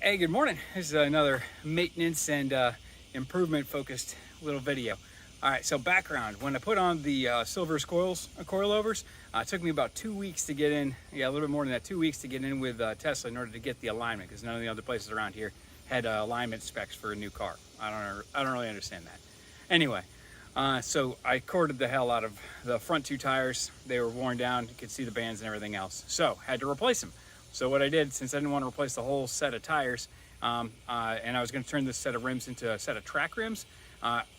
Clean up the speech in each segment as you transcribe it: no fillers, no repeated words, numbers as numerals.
Hey, good morning. This is another maintenance and improvement focused little video. All right, so background. When I put on the Silver's coilovers, it took me about 2 weeks to get in. Yeah, a little bit more than that, 2 weeks to get in with Tesla in order to get the alignment, because none of the other places around here had alignment specs for a new car. I don't really understand that. Anyway, so I corded the hell out of the front two tires. They were worn down. You could see the bands and everything else. So had to replace them. So what I did, since I didn't want to replace the whole set of tires, and I was going to turn this set of rims into a set of track rims,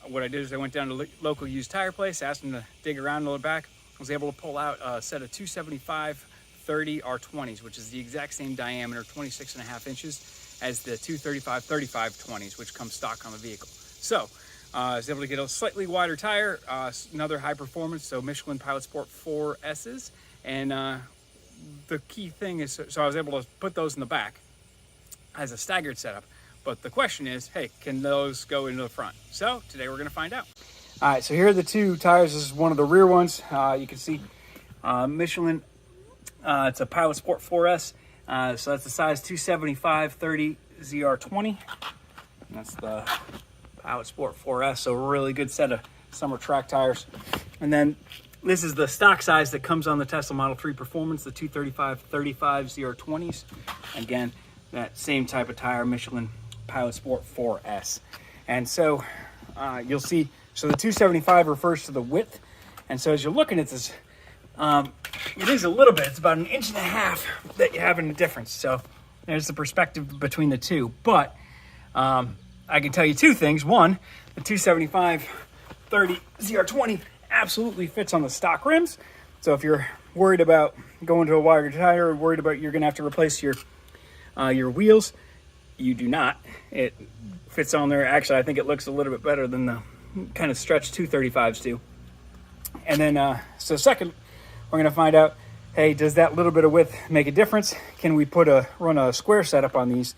what I did is I went down to the local used tire place, asked them to dig around a little back. I was able to pull out a set of 275 30 R20s, which is the exact same diameter, 26.5 inches, as the 235 35 20s, which come stock on the vehicle. So I was able to get a slightly wider tire, another high performance, so Michelin Pilot Sport 4S's, and the key thing is, so I was able to put those in the back as a staggered setup. But the question is, hey, can those go into the front? So today we're going to find out. All right, so here are the two tires. This is one of the rear ones. You can see Michelin, it's a Pilot Sport 4S. So that's the size 275 30 ZR20. That's the Pilot Sport 4S, so a really good set of summer track tires. And then this is the stock size that comes on the Tesla Model 3 Performance, the 235 35 ZR20s. Again, that same type of tire, Michelin Pilot Sport 4S. And so you'll see, so the 275 refers to the width. And so as you're looking at this, it is a little bit, it's about 1.5 inches that you have in the difference. So there's the perspective between the two. But I can tell you two things. One, the 275 30 ZR20 absolutely fits on the stock rims. So if you're worried about going to a wider tire, or worried about you're going to have to replace your wheels, you do not. It fits on there. Actually, I think it looks a little bit better than the kind of stretched 235s do. And then, so second, we're going to find out, hey, does that little bit of width make a difference? Can we run a square setup on these?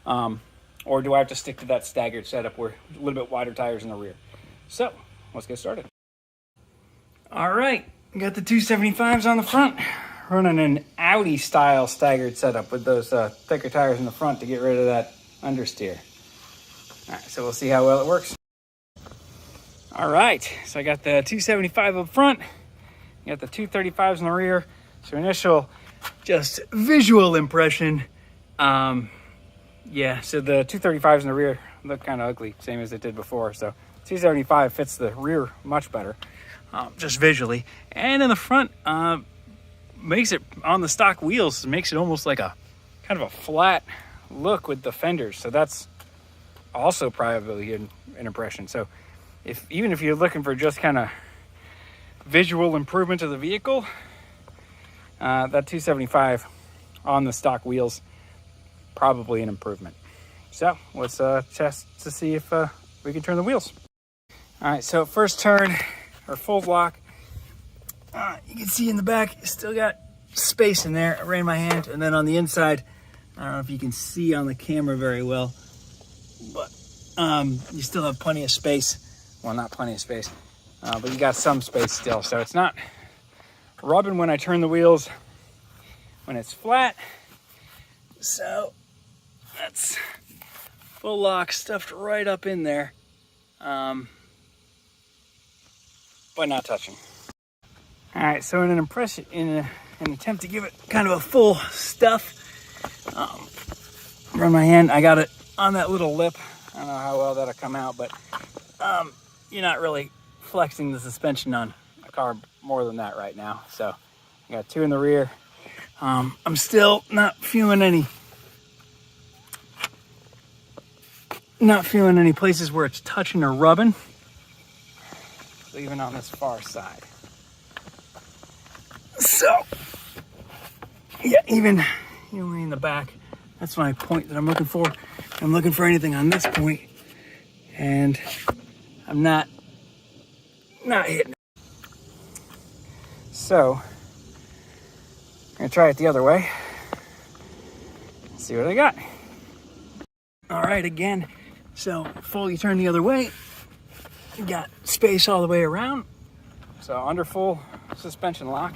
Or do I have to stick to that staggered setup where a little bit wider tires in the rear? So let's get started. All right, got the 275s on the front, running an Audi style staggered setup with those thicker tires in the front to get rid of that understeer. All right, so we'll see how well it works. All right, so I got the 275 up front, got the 235s in the rear. So initial just visual impression, yeah, so the 235s in the rear look kind of ugly, same as it did before. So 275 fits the rear much better. Just visually, and in the front, makes it on the stock wheels, makes it almost like a kind of a flat look with the fenders. So that's also probably an impression. So even if you're looking for just kind of visual improvement to the vehicle, that 275 on the stock wheels, probably an improvement. So let's test to see if we can turn the wheels. All right, so first turn, or full block, you can see in the back, you still got space in there. I ran my hand, and then on the inside, I don't know if you can see on the camera very well, but you still have plenty of space. Well, not plenty of space, but you got some space still. So it's not rubbing when I turn the wheels when it's flat. So that's full lock stuffed right up in there. But not touching. All right, so in an attempt to give it kind of a full stuff, run my hand, I got it on that little lip. I don't know how well that'll come out, but you're not really flexing the suspension on a car more than that right now. So I got two in the rear. I'm still not feeling any places where it's touching or rubbing. Even on this far side. So, yeah, even in the back, that's my point that I'm looking for. I'm looking for anything on this point, and I'm not hitting it. So, I'm gonna try it the other way. See what I got. All right, again, so fully turn the other way. You got space all the way around, so under full suspension lock,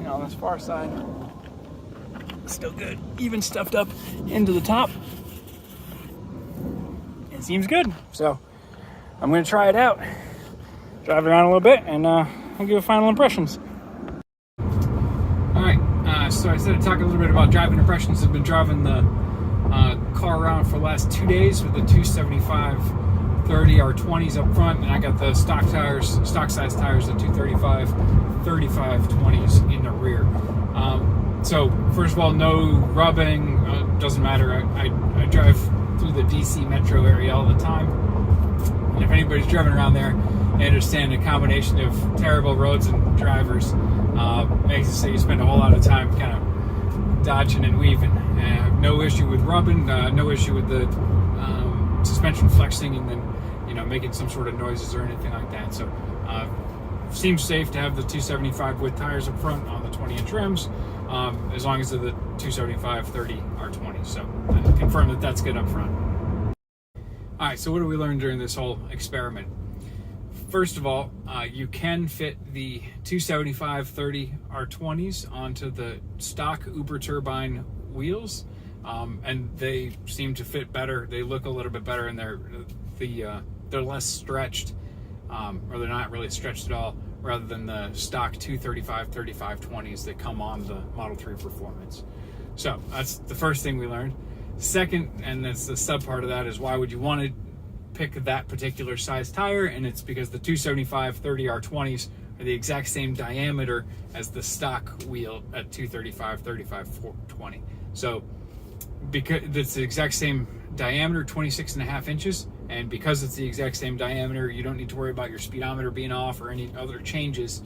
on this far side, still good. Even stuffed up into the top. It seems good. So I'm going to try it out, drive it around a little bit, and I'll give it final impressions. All right, so I said to talk a little bit about driving impressions. I've been driving the car around for the last 2 days with the 275/30 R20s up front, and I got the stock size tires, the 235/35 20s in the rear. So first of all, no rubbing, doesn't matter. I drive through the DC metro area all the time, and if anybody's driving around there, they understand a combination of terrible roads and drivers makes it so you spend a whole lot of time kind of dodging and weaving. No issue with rubbing, no issue with the suspension flexing and then making some sort of noises or anything like that. So seems safe to have the 275 width tires up front on the 20-inch rims, as long as they're the 275/30 R20. So I confirm that that's good up front. All right, so what did we learn during this whole experiment? First of all, you can fit the 275/30 R20s onto the stock Uberturbine wheels, and they seem to fit better. They look a little bit better, and they're less stretched, or they're not really stretched at all, rather than the stock 235/35 20s that come on the Model 3 Performance. So that's the first thing we learned. Second, and that's the sub part of that, is why would you want to pick that particular size tire? And it's because the 275/30 R20s are the exact same diameter as the stock wheel at 235/35 20. So because it's the exact same diameter, 26.5 inches, and because it's the exact same diameter, you don't need to worry about your speedometer being off or any other changes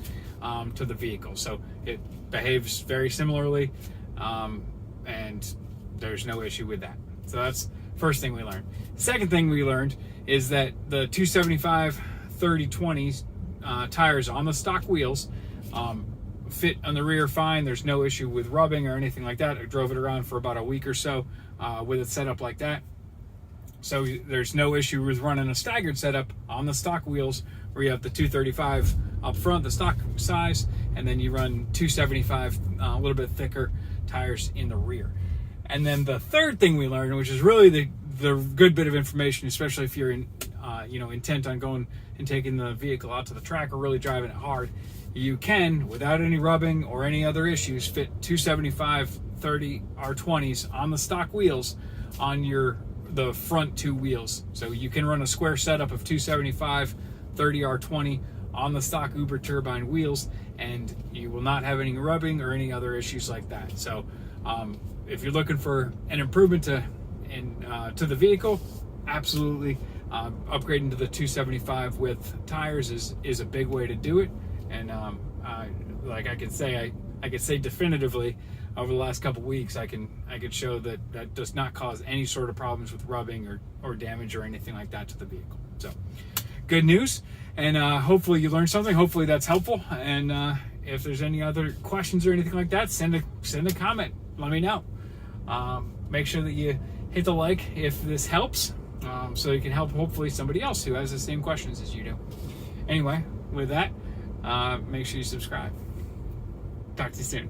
to the vehicle. So it behaves very similarly, and there's no issue with that. So that's first thing we learned. Second thing we learned is that the 275/30 20s tires on the stock wheels fit on the rear fine. There's no issue with rubbing or anything like that. I drove it around for about a week or so with it set up like that. So there's no issue with running a staggered setup on the stock wheels where you have the 235 up front, the stock size, and then you run 275, a little bit thicker tires in the rear. And then the third thing we learned, which is really the good bit of information, especially if you're intent on going and taking the vehicle out to the track or really driving it hard, you can, without any rubbing or any other issues, fit 275/30 R20s on the stock wheels on the front two wheels. So you can run a square setup of 275/30 R20 on the stock Uberturbine wheels, and you will not have any rubbing or any other issues like that. So if you're looking for an improvement to the vehicle, absolutely upgrading to the 275 width tires is a big way to do it. And like I could say definitively, over the last couple weeks, I could show that does not cause any sort of problems with rubbing or damage or anything like that to the vehicle. So good news, and hopefully you learned something. Hopefully that's helpful. And if there's any other questions or anything like that, send a comment. Let me know. Make sure that you hit the like if this helps, so you can help hopefully somebody else who has the same questions as you do. Anyway, with that, make sure you subscribe. Talk to you soon.